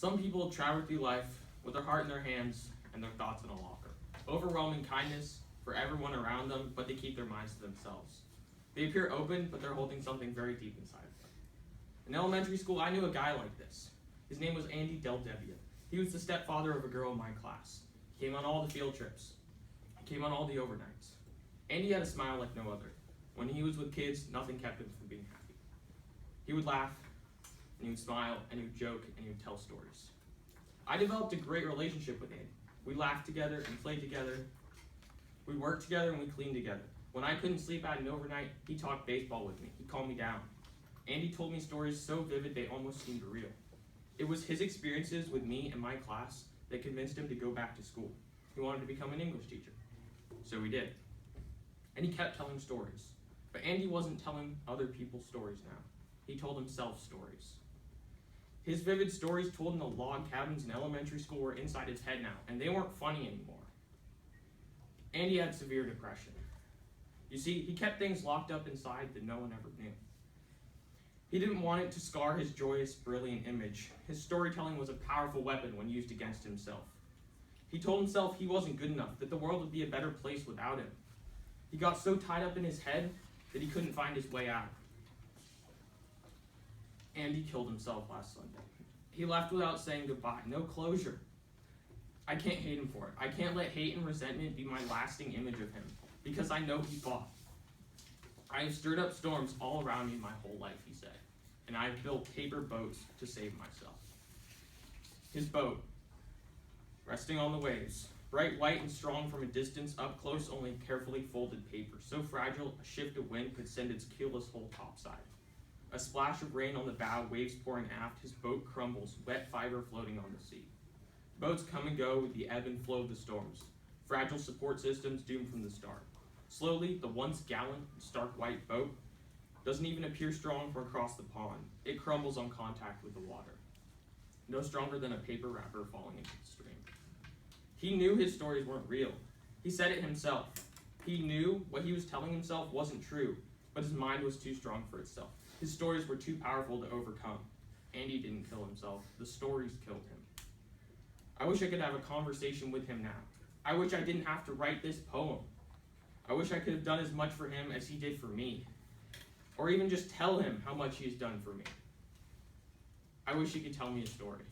Some people travel through life with their heart in their hands and their thoughts in a locker. Overwhelming kindness for everyone around them, but they keep their minds to themselves. They appear open, but they're holding something very deep inside of them. In elementary school, I knew a guy like this. His name was Andy Del Devia. He was the stepfather of a girl in my class. He came on all the field trips. He came on all the overnights. Andy had a smile like no other. When he was with kids, nothing kept him from being happy. He would laugh, and he would smile, and he would joke, and he would tell stories. I developed a great relationship with Andy. We laughed together and played together. We worked together and we cleaned together. When I couldn't sleep at an overnight, he talked baseball with me. He calmed me down. Andy told me stories so vivid they almost seemed real. It was his experiences with me and my class that convinced him to go back to school. He wanted to become an English teacher. So he did. And he kept telling stories. But Andy wasn't telling other people's stories now. He told himself stories. His vivid stories told in the log cabins in elementary school were inside his head now, and they weren't funny anymore. Andy had severe depression. You see, he kept things locked up inside that no one ever knew. He didn't want it to scar his joyous, brilliant image. His storytelling was a powerful weapon when used against himself. He told himself he wasn't good enough, that the world would be a better place without him. He got so tied up in his head that he couldn't find his way out. Andy killed himself last Sunday. He left without saying goodbye, no closure. I can't hate him for it. I can't let hate and resentment be my lasting image of him, because I know he fought. I have stirred up storms all around me my whole life, he said, and I have built paper boats to save myself. His boat, resting on the waves, bright white and strong from a distance, up close only carefully folded paper, so fragile a shift of wind could send its keelless hull topside. A splash of rain on the bow, waves pouring aft, his boat crumbles, wet fiber floating on the sea. Boats come and go with the ebb and flow of the storms, fragile support systems doomed from the start. Slowly, the once gallant, stark white boat doesn't even appear strong from across the pond. It crumbles on contact with the water, no stronger than a paper wrapper falling into the stream. He knew his stories weren't real. He said it himself. He knew what he was telling himself wasn't true, but his mind was too strong for itself. His stories were too powerful to overcome. Andy didn't kill himself. The stories killed him. I wish I could have a conversation with him now. I wish I didn't have to write this poem. I wish I could have done as much for him as he did for me. Or even just tell him how much he has done for me. I wish he could tell me a story.